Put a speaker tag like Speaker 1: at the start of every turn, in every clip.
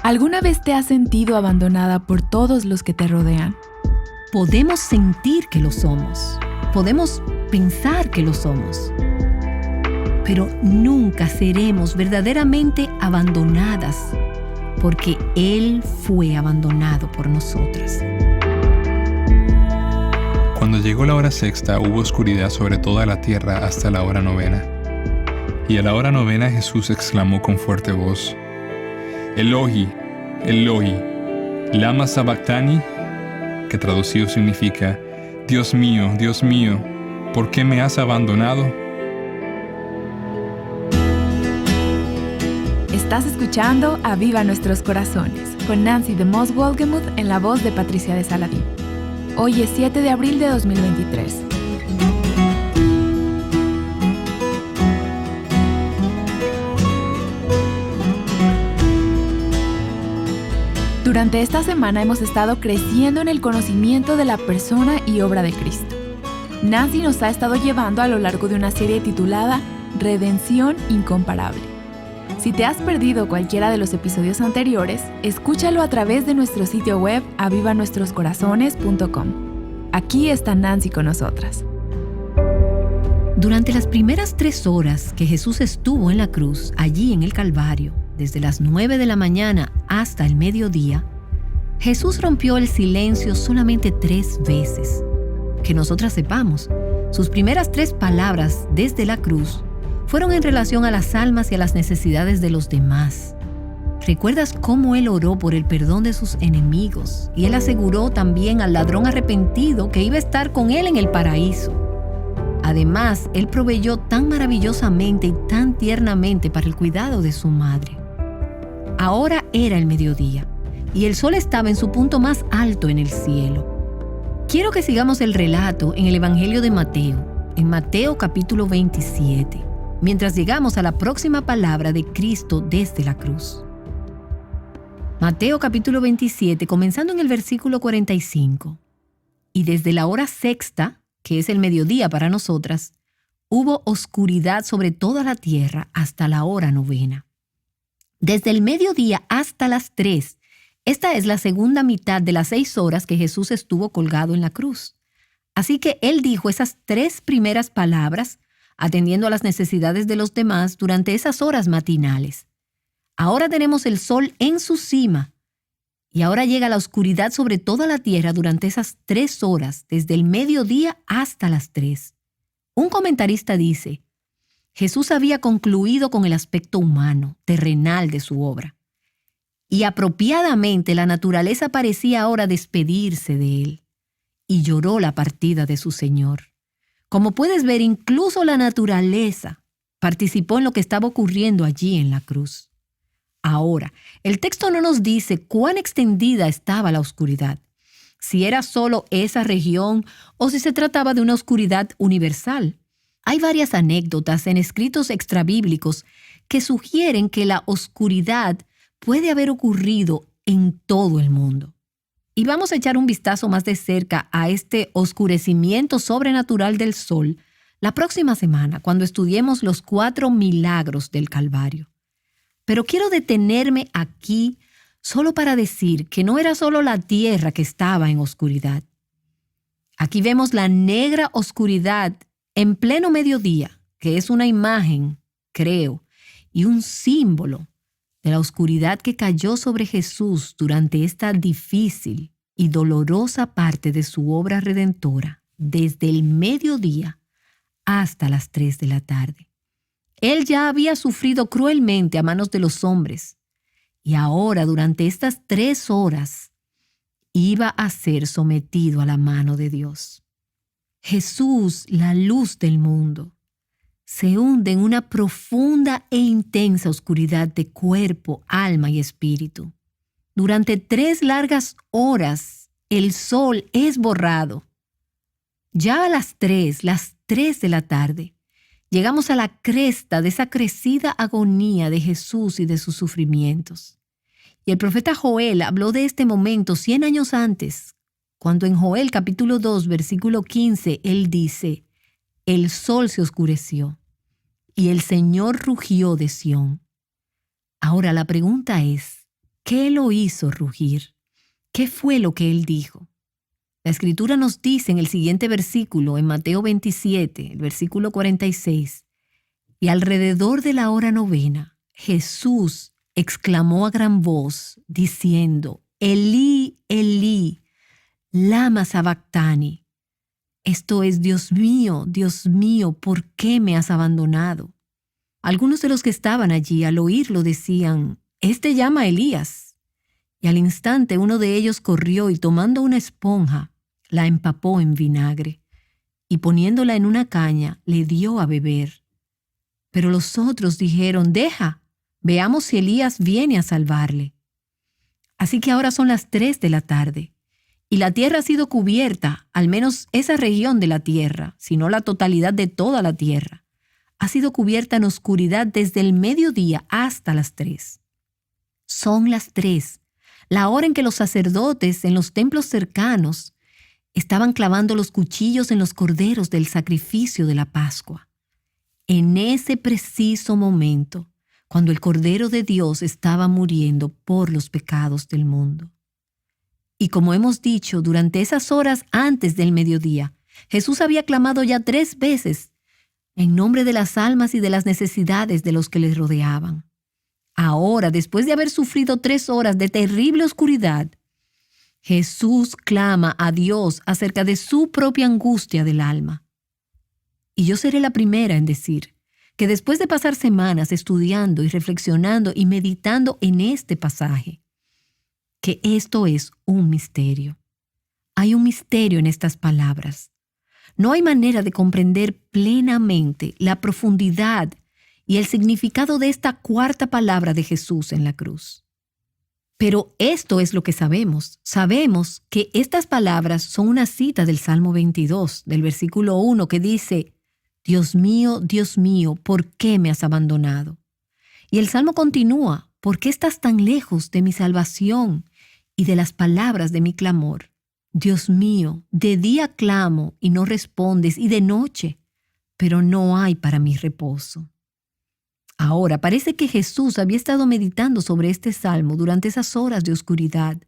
Speaker 1: ¿Alguna vez te has sentido abandonada por todos los que te rodean?
Speaker 2: Podemos sentir que lo somos. Podemos pensar que lo somos. Pero nunca seremos verdaderamente abandonadas, porque Él fue abandonado por nosotras.
Speaker 3: Cuando llegó la hora sexta, hubo oscuridad sobre toda la tierra hasta la hora novena. Y a la hora novena Jesús exclamó con fuerte voz: Eloi, Eloi, lama sabactani, que traducido significa: Dios mío, ¿por qué me has abandonado?
Speaker 1: Estás escuchando Aviva Nuestros Corazones, con Nancy DeMoss Wolgemuth en la voz de Patricia de Saladín. Hoy es 7 de abril de 2023. Durante esta semana hemos estado creciendo en el conocimiento de la persona y obra de Cristo. Nancy nos ha estado llevando a lo largo de una serie titulada Redención Incomparable. Si te has perdido cualquiera de los episodios anteriores, escúchalo a través de nuestro sitio web avivanuestroscorazones.com. Aquí está Nancy con nosotras.
Speaker 2: Durante las primeras 3 horas que Jesús estuvo en la cruz, allí en el Calvario, desde las 9 de la mañana hasta el mediodía, Jesús rompió el silencio solamente 3 veces. Que nosotras sepamos, sus primeras 3 palabras desde la cruz fueron en relación a las almas y a las necesidades de los demás. ¿Recuerdas cómo Él oró por el perdón de sus enemigos? Y Él aseguró también al ladrón arrepentido que iba a estar con Él en el paraíso. Además, Él proveyó tan maravillosamente y tan tiernamente para el cuidado de su madre. Ahora era el mediodía y el sol estaba en su punto más alto en el cielo. Quiero que sigamos el relato en el Evangelio de Mateo, en Mateo capítulo 27, mientras llegamos a la próxima palabra de Cristo desde la cruz. Mateo capítulo 27, comenzando en el versículo 45. Y desde la hora sexta, que es el mediodía para nosotras, hubo oscuridad sobre toda la tierra hasta la hora novena. Desde el mediodía hasta las 3, esta es la segunda mitad de las 6 horas que Jesús estuvo colgado en la cruz. Así que Él dijo esas 3 primeras palabras, atendiendo a las necesidades de los demás durante esas horas matinales. Ahora tenemos el sol en su cima, y ahora llega la oscuridad sobre toda la tierra durante esas 3 horas, desde el mediodía hasta las 3. Un comentarista dice: Jesús había concluido con el aspecto humano, terrenal de su obra. Y apropiadamente la naturaleza parecía ahora despedirse de Él. Y lloró la partida de su Señor. Como puedes ver, incluso la naturaleza participó en lo que estaba ocurriendo allí en la cruz. Ahora, el texto no nos dice cuán extendida estaba la oscuridad, si era solo esa región o si se trataba de una oscuridad universal. Hay varias anécdotas en escritos extrabíblicos que sugieren que la oscuridad puede haber ocurrido en todo el mundo. Y vamos a echar un vistazo más de cerca a este oscurecimiento sobrenatural del sol la próxima semana, cuando estudiemos los 4 milagros del Calvario. Pero quiero detenerme aquí solo para decir que no era solo la tierra que estaba en oscuridad. Aquí vemos la negra oscuridad en pleno mediodía, que es una imagen, creo, y un símbolo de la oscuridad que cayó sobre Jesús durante esta difícil y dolorosa parte de su obra redentora, desde el mediodía hasta las 3 de la tarde. Él ya había sufrido cruelmente a manos de los hombres, y ahora, durante estas 3 horas, iba a ser sometido a la mano de Dios. Jesús, la luz del mundo, se hunde en una profunda e intensa oscuridad de cuerpo, alma y espíritu. Durante 3 largas horas, el sol es borrado. Ya a las 3 de la tarde, llegamos a la cresta de esa crecida agonía de Jesús y de sus sufrimientos. Y el profeta Joel habló de este momento 100 años antes, cuando en Joel capítulo 2, versículo 15, él dice: el sol se oscureció y el Señor rugió de Sión. Ahora la pregunta es, ¿Qué lo hizo rugir? ¿Qué fue lo que él dijo? La Escritura nos dice en el siguiente versículo, en Mateo 27, el versículo 46, y alrededor de la hora novena, Jesús exclamó a gran voz, diciendo, Elí, Elí, lama sabactani. Esto es, Dios mío, ¿por qué me has abandonado? Algunos de los que estaban allí al oírlo decían, «Este llama a Elías». Y al instante uno de ellos corrió y tomando una esponja, la empapó en vinagre y poniéndola en una caña le dio a beber. Pero los otros dijeron, «Deja, veamos si Elías viene a salvarle». Así que ahora son las 3 de la tarde y la tierra ha sido cubierta, al menos esa región de la tierra, si no la totalidad de toda la tierra, ha sido cubierta en oscuridad desde el mediodía hasta las 3. Son las 3, la hora en que los sacerdotes en los templos cercanos estaban clavando los cuchillos en los corderos del sacrificio de la Pascua. En ese preciso momento, cuando el Cordero de Dios estaba muriendo por los pecados del mundo. Y como hemos dicho, durante esas horas antes del mediodía, Jesús había clamado ya 3 veces en nombre de las almas y de las necesidades de los que les rodeaban. Ahora, después de haber sufrido 3 horas de terrible oscuridad, Jesús clama a Dios acerca de su propia angustia del alma. Y yo seré la primera en decir que después de pasar semanas estudiando y reflexionando y meditando en este pasaje, que esto es un misterio. Hay un misterio en estas palabras. No hay manera de comprender plenamente la profundidad y el significado de esta 4ª palabra de Jesús en la cruz. Pero esto es lo que sabemos. Sabemos que estas palabras son una cita del Salmo 22, del versículo 1, que dice, Dios mío, ¿por qué me has abandonado? Y el Salmo continúa, ¿por qué estás tan lejos de mi salvación y de las palabras de mi clamor? Dios mío, de día clamo y no respondes, y de noche, pero no hay para mí reposo. Ahora, parece que Jesús había estado meditando sobre este salmo durante esas horas de oscuridad,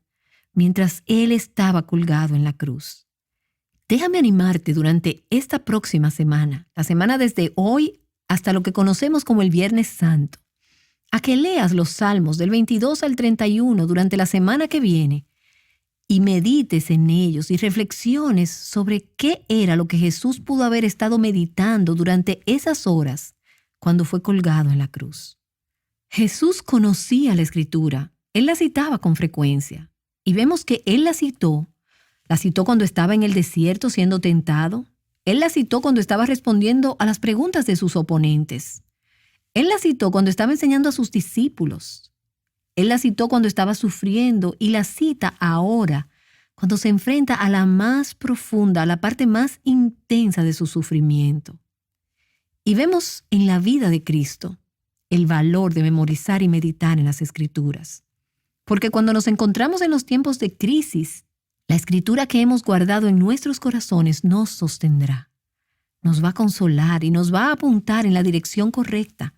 Speaker 2: mientras Él estaba colgado en la cruz. Déjame animarte durante esta próxima semana, la semana desde hoy hasta lo que conocemos como el Viernes Santo, a que leas los salmos del 22 al 31 durante la semana que viene y medites en ellos y reflexiones sobre qué era lo que Jesús pudo haber estado meditando durante esas horas cuando fue colgado en la cruz. Jesús conocía la Escritura, Él la citaba con frecuencia, y vemos que Él la citó cuando estaba en el desierto siendo tentado, Él la citó cuando estaba respondiendo a las preguntas de sus oponentes, Él la citó cuando estaba enseñando a sus discípulos, Él la citó cuando estaba sufriendo y la cita ahora cuando se enfrenta a la más profunda, a la parte más intensa de su sufrimiento. Y vemos en la vida de Cristo el valor de memorizar y meditar en las Escrituras. Porque cuando nos encontramos en los tiempos de crisis, la Escritura que hemos guardado en nuestros corazones nos sostendrá, nos va a consolar y nos va a apuntar en la dirección correcta.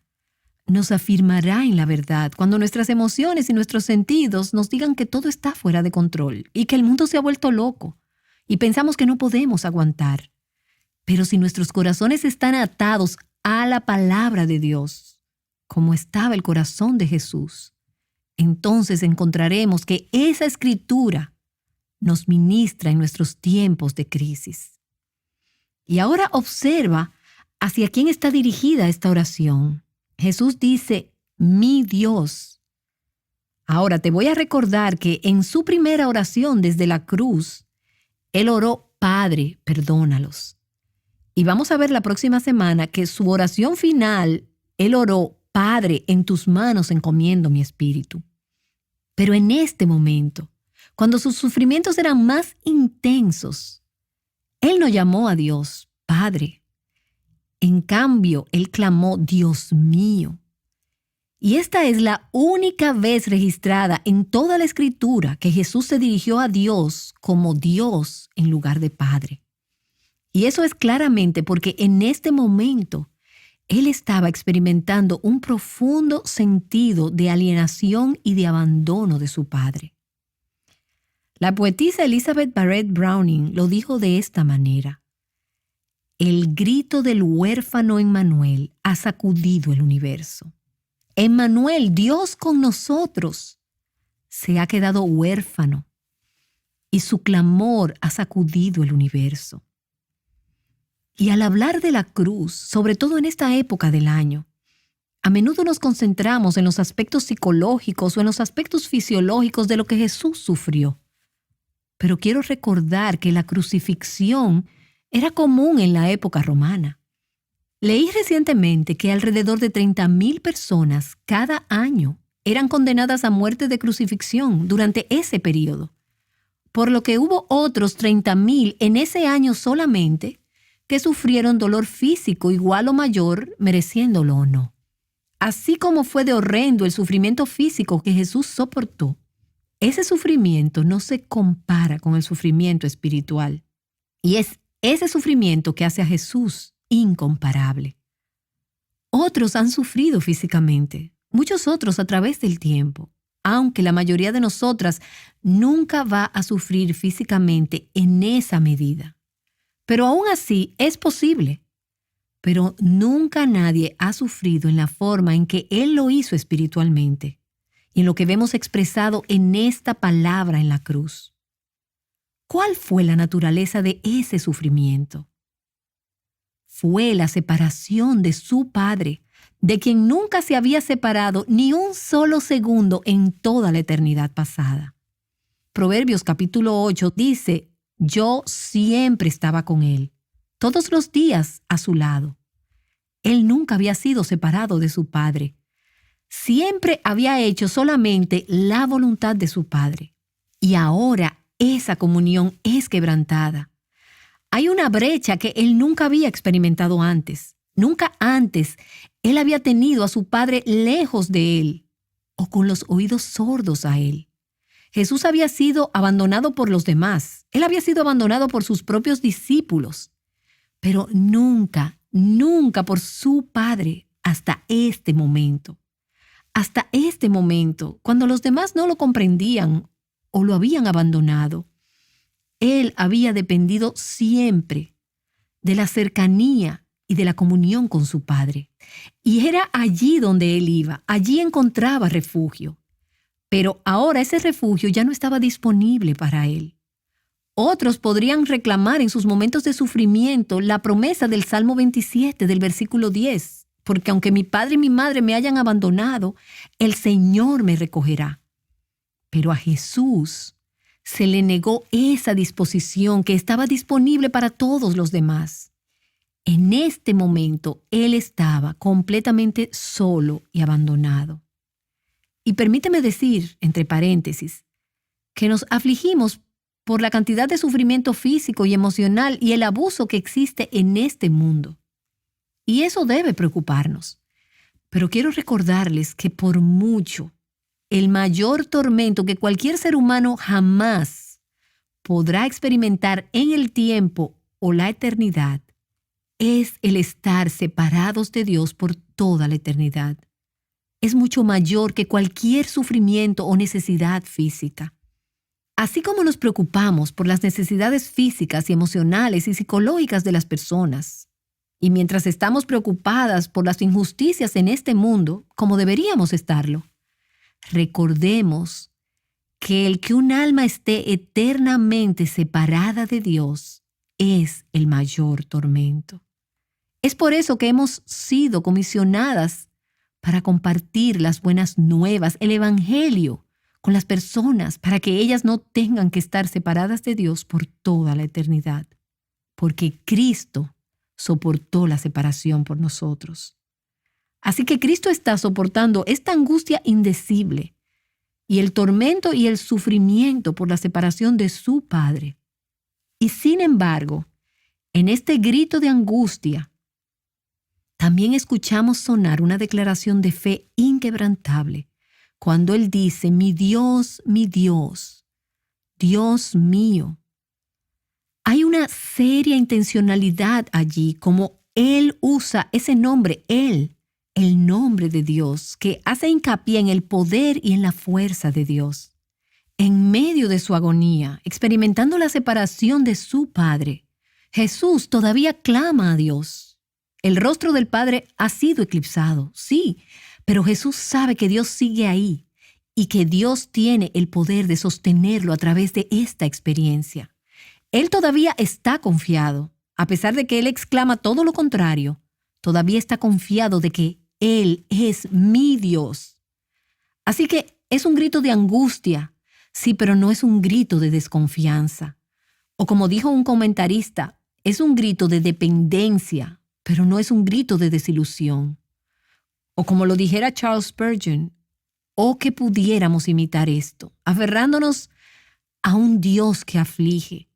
Speaker 2: Nos afirmará en la verdad cuando nuestras emociones y nuestros sentidos nos digan que todo está fuera de control y que el mundo se ha vuelto loco y pensamos que no podemos aguantar. Pero si nuestros corazones están atados a la palabra de Dios, como estaba el corazón de Jesús, entonces encontraremos que esa Escritura nos ministra en nuestros tiempos de crisis. Y ahora observa hacia quién está dirigida esta oración. Jesús dice, mi Dios. Ahora te voy a recordar que en su primera oración desde la cruz, Él oró, Padre, perdónalos. Y vamos a ver la próxima semana que su oración final, Él oró, Padre, en tus manos encomiendo mi espíritu. Pero en este momento, cuando sus sufrimientos eran más intensos, Él no llamó a Dios, Padre. En cambio, Él clamó, Dios mío. Y esta es la única vez registrada en toda la Escritura que Jesús se dirigió a Dios como Dios en lugar de Padre. Y eso es claramente porque en este momento Él estaba experimentando un profundo sentido de alienación y de abandono de su padre. La poetisa Elizabeth Barrett Browning lo dijo de esta manera: el grito del huérfano Emmanuel ha sacudido el universo. Emmanuel, Dios con nosotros, se ha quedado huérfano y su clamor ha sacudido el universo. Y al hablar de la cruz, sobre todo en esta época del año, a menudo nos concentramos en los aspectos psicológicos o en los aspectos fisiológicos de lo que Jesús sufrió. Pero quiero recordar que la crucifixión era común en la época romana. Leí recientemente que alrededor de 30,000 personas cada año eran condenadas a muerte de crucifixión durante ese periodo, por lo que hubo otros 30,000 en ese año solamente que sufrieron dolor físico igual o mayor, mereciéndolo o no. Así como fue de horrendo el sufrimiento físico que Jesús soportó, ese sufrimiento no se compara con el sufrimiento espiritual. Y es ese sufrimiento que hace a Jesús incomparable. Otros han sufrido físicamente, muchos otros a través del tiempo, aunque la mayoría de nosotras nunca va a sufrir físicamente en esa medida. Pero aún así es posible. Pero nunca nadie ha sufrido en la forma en que Él lo hizo espiritualmente y en lo que vemos expresado en esta palabra en la cruz. ¿Cuál fue la naturaleza de ese sufrimiento? Fue la separación de su Padre, de quien nunca se había separado ni un solo segundo en toda la eternidad pasada. Proverbios capítulo 8 dice: yo siempre estaba con Él, todos los días a su lado. Él nunca había sido separado de su Padre. Siempre había hecho solamente la voluntad de su Padre. Y ahora esa comunión es quebrantada. Hay una brecha que Él nunca había experimentado antes. Nunca antes Él había tenido a su Padre lejos de Él o con los oídos sordos a Él. Jesús había sido abandonado por los demás. Él había sido abandonado por sus propios discípulos. Pero nunca, nunca por su Padre hasta este momento. Hasta este momento, cuando los demás no lo comprendían o lo habían abandonado, Él había dependido siempre de la cercanía y de la comunión con su Padre. Y era allí donde Él iba, allí encontraba refugio. Pero ahora ese refugio ya no estaba disponible para Él. Otros podrían reclamar en sus momentos de sufrimiento la promesa del Salmo 27, del versículo 10, porque aunque mi padre y mi madre me hayan abandonado, el Señor me recogerá. Pero a Jesús se le negó esa disposición que estaba disponible para todos los demás. En este momento, Él estaba completamente solo y abandonado. Y permíteme decir, entre paréntesis, que nos afligimos por la cantidad de sufrimiento físico y emocional y el abuso que existe en este mundo. Y eso debe preocuparnos. Pero quiero recordarles que por mucho, el mayor tormento que cualquier ser humano jamás podrá experimentar en el tiempo o la eternidad es el estar separados de Dios por toda la eternidad. Es mucho mayor que cualquier sufrimiento o necesidad física. Así como nos preocupamos por las necesidades físicas y emocionales y psicológicas de las personas, y mientras estamos preocupadas por las injusticias en este mundo, como deberíamos estarlo, recordemos que el que un alma esté eternamente separada de Dios es el mayor tormento. Es por eso que hemos sido comisionadas para compartir las buenas nuevas, el Evangelio, con las personas, para que ellas no tengan que estar separadas de Dios por toda la eternidad. Porque Cristo soportó la separación por nosotros. Así que Cristo está soportando esta angustia indecible y el tormento y el sufrimiento por la separación de su Padre. Y sin embargo, en este grito de angustia, también escuchamos sonar una declaración de fe inquebrantable cuando Él dice: mi Dios, Dios mío. Hay una seria intencionalidad allí, como Él usa ese nombre, Él, el nombre de Dios, que hace hincapié en el poder y en la fuerza de Dios. En medio de su agonía, experimentando la separación de su Padre, Jesús todavía clama a Dios. El rostro del Padre ha sido eclipsado, sí, pero Jesús sabe que Dios sigue ahí y que Dios tiene el poder de sostenerlo a través de esta experiencia. Él todavía está confiado. A pesar de que él exclama todo lo contrario, todavía está confiado de que Él es mi Dios. Así que es un grito de angustia, sí, pero no es un grito de desconfianza. O como dijo un comentarista, es un grito de dependencia, pero no es un grito de desilusión. O como lo dijera Charles Spurgeon, oh que pudiéramos imitar esto, aferrándonos a un Dios que aflige.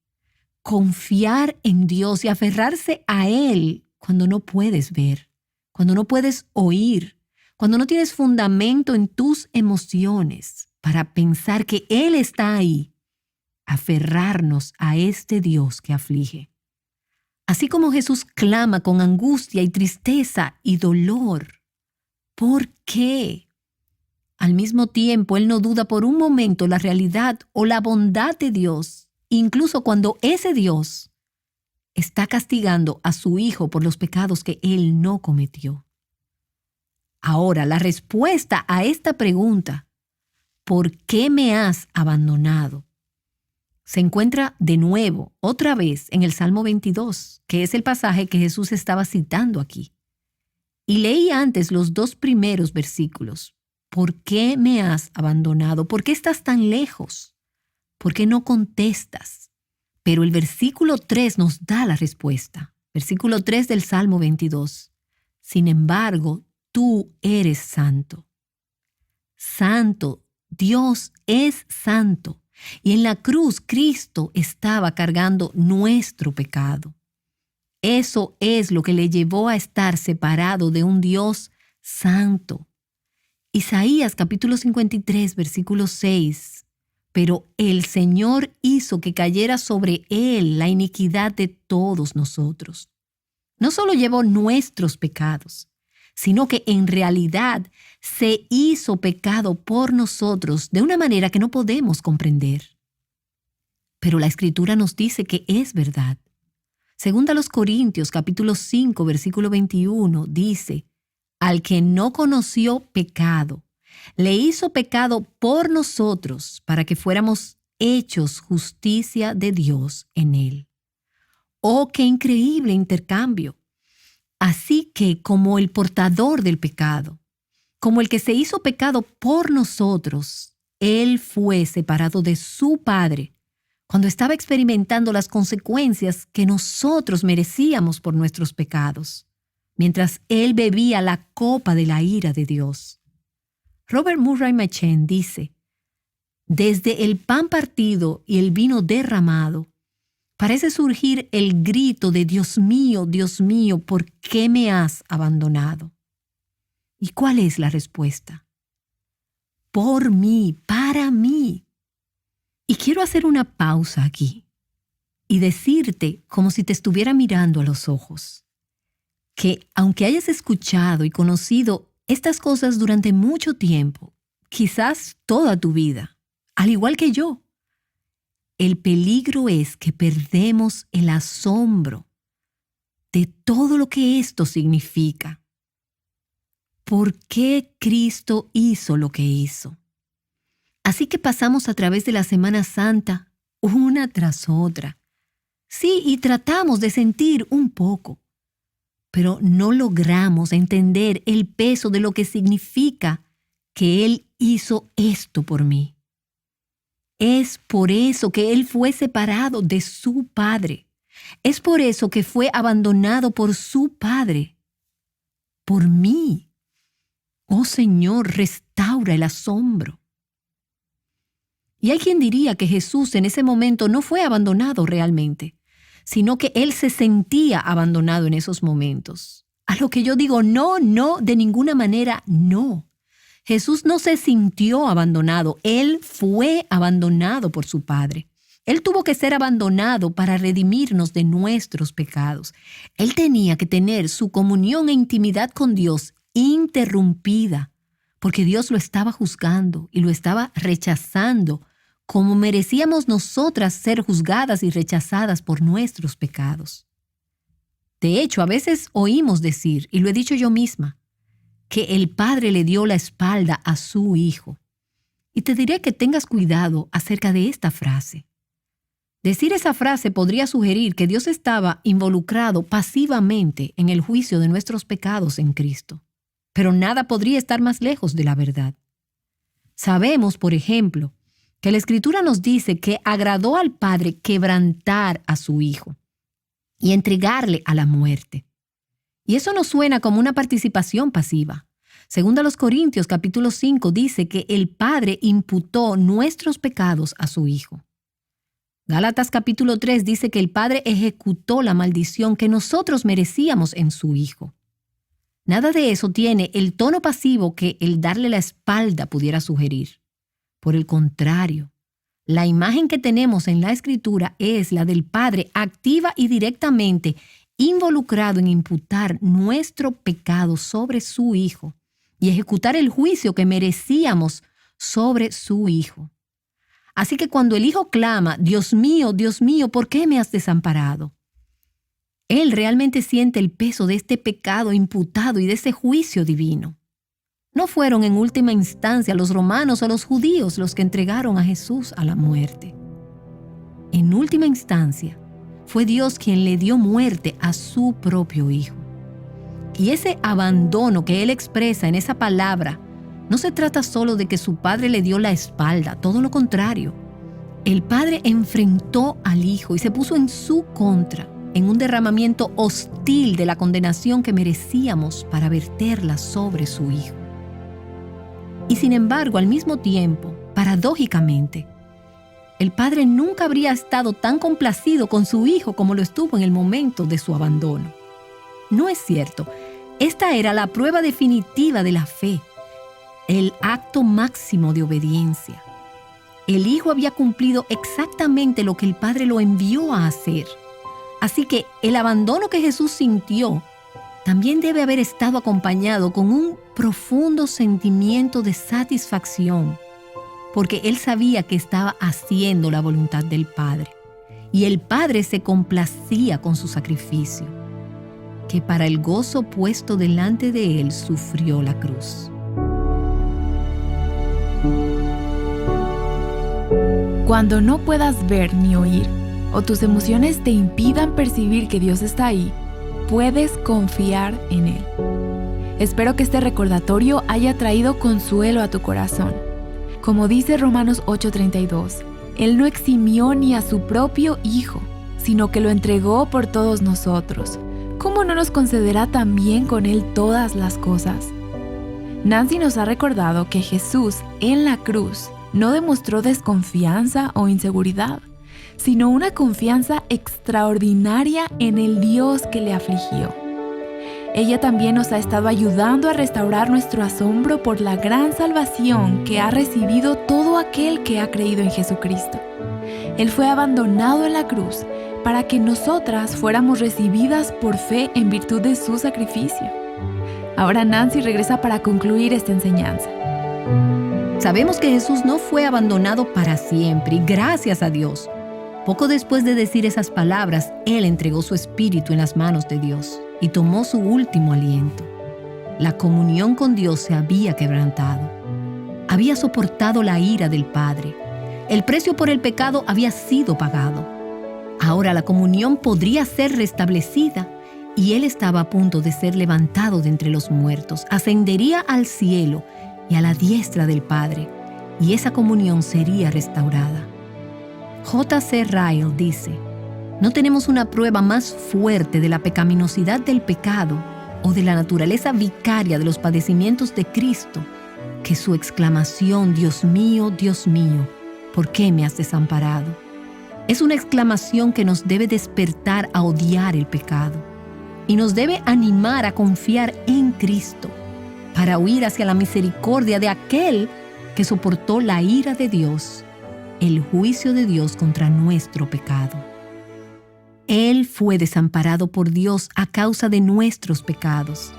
Speaker 2: Confiar en Dios y aferrarse a Él cuando no puedes ver, cuando no puedes oír, cuando no tienes fundamento en tus emociones para pensar que Él está ahí. Aferrarnos a este Dios que aflige. Así como Jesús clama con angustia y tristeza y dolor. ¿Por qué? Al mismo tiempo, Él no duda por un momento la realidad o la bondad de Dios. Incluso cuando ese Dios está castigando a su Hijo por los pecados que Él no cometió. Ahora, la respuesta a esta pregunta, ¿por qué me has abandonado?, se encuentra de nuevo, otra vez, en el Salmo 22, que es el pasaje que Jesús estaba citando aquí. Y leí antes los 2 primeros versículos. ¿Por qué me has abandonado? ¿Por qué estás tan lejos? ¿Por qué no contestas? Pero el versículo 3 nos da la respuesta. Versículo 3 del Salmo 22. Sin embargo, tú eres santo. Santo, Dios es santo. Y en la cruz Cristo estaba cargando nuestro pecado. Eso es lo que le llevó a estar separado de un Dios santo. Isaías capítulo 53, versículo 6. Pero el Señor hizo que cayera sobre Él la iniquidad de todos nosotros. No solo llevó nuestros pecados, sino que en realidad se hizo pecado por nosotros de una manera que no podemos comprender. Pero la Escritura nos dice que es verdad. Según a los Corintios capítulo 5, versículo 21, dice, al que no conoció pecado, le hizo pecado por nosotros para que fuéramos hechos justicia de Dios en él. ¡Oh, qué increíble intercambio! Así que como el portador del pecado, como el que se hizo pecado por nosotros, Él fue separado de su Padre cuando estaba experimentando las consecuencias que nosotros merecíamos por nuestros pecados, mientras Él bebía la copa de la ira de Dios. Robert Murray Machen dice, desde el pan partido y el vino derramado, parece surgir el grito de Dios mío, ¿por qué me has abandonado? ¿Y cuál es la respuesta? Por mí, para mí. Y quiero hacer una pausa aquí y decirte, como si te estuviera mirando a los ojos, que aunque hayas escuchado y conocido estas cosas durante mucho tiempo, quizás toda tu vida, al igual que yo, el peligro es que perdemos el asombro de todo lo que esto significa. ¿Por qué Cristo hizo lo que hizo? Así que pasamos a través de la Semana Santa, una tras otra. Sí, y tratamos de sentir un poco, pero no logramos entender el peso de lo que significa que Él hizo esto por mí. Es por eso que Él fue separado de su Padre. Es por eso que fue abandonado por su Padre. Por mí. Oh Señor, restaura el asombro. Y hay quien diría que Jesús en ese momento no fue abandonado realmente, sino que Él se sentía abandonado en esos momentos. A lo que yo digo, no, de ninguna manera, no. Jesús no se sintió abandonado, Él fue abandonado por su Padre. Él tuvo que ser abandonado para redimirnos de nuestros pecados. Él tenía que tener su comunión e intimidad con Dios interrumpida, porque Dios lo estaba juzgando y lo estaba rechazando, como merecíamos nosotras ser juzgadas y rechazadas por nuestros pecados. De hecho, a veces oímos decir, y lo he dicho yo misma, que el Padre le dio la espalda a su Hijo. Y te diré que tengas cuidado acerca de esta frase. Decir esa frase podría sugerir que Dios estaba involucrado pasivamente en el juicio de nuestros pecados en Cristo. Pero nada podría estar más lejos de la verdad. Sabemos, por ejemplo, que la Escritura nos dice que agradó al Padre quebrantar a su Hijo y entregarle a la muerte. Y eso nos suena como una participación pasiva. Según a los Corintios capítulo 5 dice que el Padre imputó nuestros pecados a su Hijo. Gálatas capítulo 3 dice que el Padre ejecutó la maldición que nosotros merecíamos en su Hijo. Nada de eso tiene el tono pasivo que el darle la espalda pudiera sugerir. Por el contrario, la imagen que tenemos en la Escritura es la del Padre activa y directamente involucrado en imputar nuestro pecado sobre su Hijo y ejecutar el juicio que merecíamos sobre su Hijo. Así que cuando el Hijo clama, Dios mío, ¿por qué me has desamparado?, Él realmente siente el peso de este pecado imputado y de ese juicio divino. No fueron en última instancia los romanos o los judíos los que entregaron a Jesús a la muerte. En última instancia, fue Dios quien le dio muerte a su propio Hijo. Y ese abandono que Él expresa en esa palabra, no se trata solo de que su Padre le dio la espalda, todo lo contrario. El Padre enfrentó al Hijo y se puso en su contra, en un derramamiento hostil de la condenación que merecíamos para verterla sobre su Hijo. Y sin embargo, al mismo tiempo, paradójicamente, el Padre nunca habría estado tan complacido con su Hijo como lo estuvo en el momento de su abandono. No es cierto. Esta era la prueba definitiva de la fe, el acto máximo de obediencia. El Hijo había cumplido exactamente lo que el Padre lo envió a hacer. Así que el abandono que Jesús sintió también debe haber estado acompañado con un profundo sentimiento de satisfacción, porque Él sabía que estaba haciendo la voluntad del Padre, y el Padre se complacía con su sacrificio, que para el gozo puesto delante de Él sufrió la cruz.
Speaker 1: Cuando no puedas ver ni oír, o tus emociones te impidan percibir que Dios está ahí, puedes confiar en Él. Espero que este recordatorio haya traído consuelo a tu corazón. Como dice Romanos 8:32, Él no eximió ni a su propio Hijo, sino que lo entregó por todos nosotros. ¿Cómo no nos concederá también con Él todas las cosas? Nancy nos ha recordado que Jesús en la cruz no demostró desconfianza o inseguridad, sino una confianza extraordinaria en el Dios que le afligió. Ella también nos ha estado ayudando a restaurar nuestro asombro por la gran salvación que ha recibido todo aquel que ha creído en Jesucristo. Él fue abandonado en la cruz para que nosotras fuéramos recibidas por fe en virtud de su sacrificio. Ahora Nancy regresa para concluir esta enseñanza.
Speaker 2: Sabemos que Jesús no fue abandonado para siempre y gracias a Dios. Poco después de decir esas palabras, Él entregó su espíritu en las manos de Dios y tomó su último aliento. La comunión con Dios se había quebrantado. Había soportado la ira del Padre. El precio por el pecado había sido pagado. Ahora la comunión podría ser restablecida y Él estaba a punto de ser levantado de entre los muertos. Ascendería al cielo y a la diestra del Padre, y esa comunión sería restaurada. J.C. Ryle dice: no tenemos una prueba más fuerte de la pecaminosidad del pecado o de la naturaleza vicaria de los padecimientos de Cristo que su exclamación, Dios mío, ¿por qué me has desamparado? Es una exclamación que nos debe despertar a odiar el pecado y nos debe animar a confiar en Cristo para huir hacia la misericordia de aquel que soportó la ira de Dios el juicio de Dios contra nuestro pecado. Él fue desamparado por Dios a causa de nuestros pecados.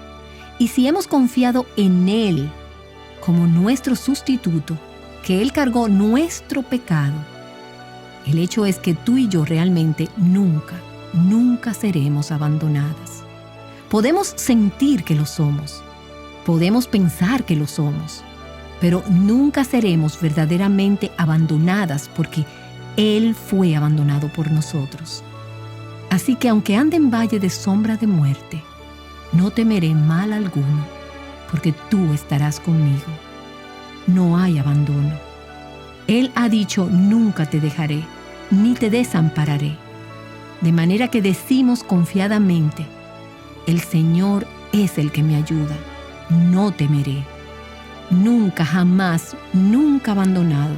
Speaker 2: Y si hemos confiado en Él como nuestro sustituto, que Él cargó nuestro pecado, el hecho es que tú y yo realmente nunca seremos abandonadas. Podemos sentir que lo somos, podemos pensar que lo somos, pero nunca seremos verdaderamente abandonadas porque Él fue abandonado por nosotros. Así que aunque ande en valle de sombra de muerte, no temeré mal alguno, porque tú estarás conmigo. No hay abandono. Él ha dicho, nunca te dejaré, ni te desampararé. De manera que decimos confiadamente, el Señor es el que me ayuda, no temeré. Nunca, jamás, nunca abandonado.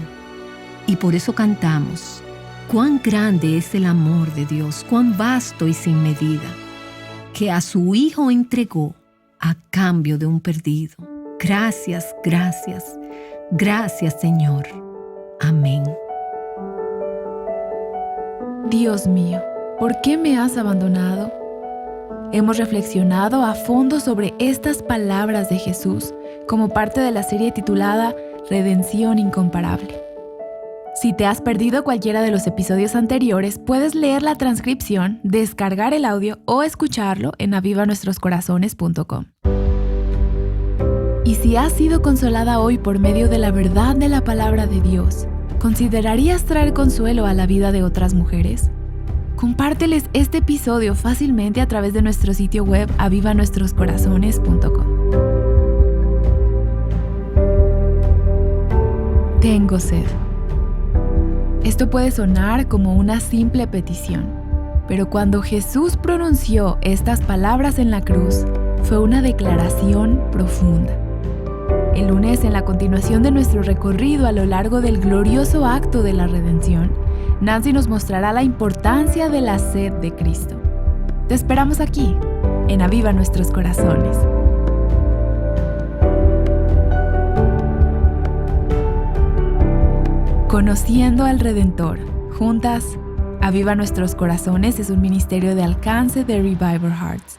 Speaker 2: Y por eso cantamos, cuán grande es el amor de Dios, cuán vasto y sin medida, que a su Hijo entregó a cambio de un perdido. Gracias, gracias, gracias, Señor. Amén.
Speaker 1: Dios mío, ¿por qué me has abandonado? Hemos reflexionado a fondo sobre estas palabras de Jesús como parte de la serie titulada Redención Incomparable. Si te has perdido cualquiera de los episodios anteriores, puedes leer la transcripción, descargar el audio o escucharlo en avivanuestroscorazones.com. Y si has sido consolada hoy por medio de la verdad de la palabra de Dios, ¿considerarías traer consuelo a la vida de otras mujeres? Compárteles este episodio fácilmente a través de nuestro sitio web avivanuestroscorazones.com. Tengo sed. Esto puede sonar como una simple petición, pero cuando Jesús pronunció estas palabras en la cruz, fue una declaración profunda. El lunes, en la continuación de nuestro recorrido a lo largo del glorioso acto de la redención, Nancy nos mostrará la importancia de la sed de Cristo. Te esperamos aquí, en Aviva Nuestros Corazones. Conociendo al Redentor. Juntas, Aviva Nuestros Corazones es un ministerio de alcance de Revival Hearts.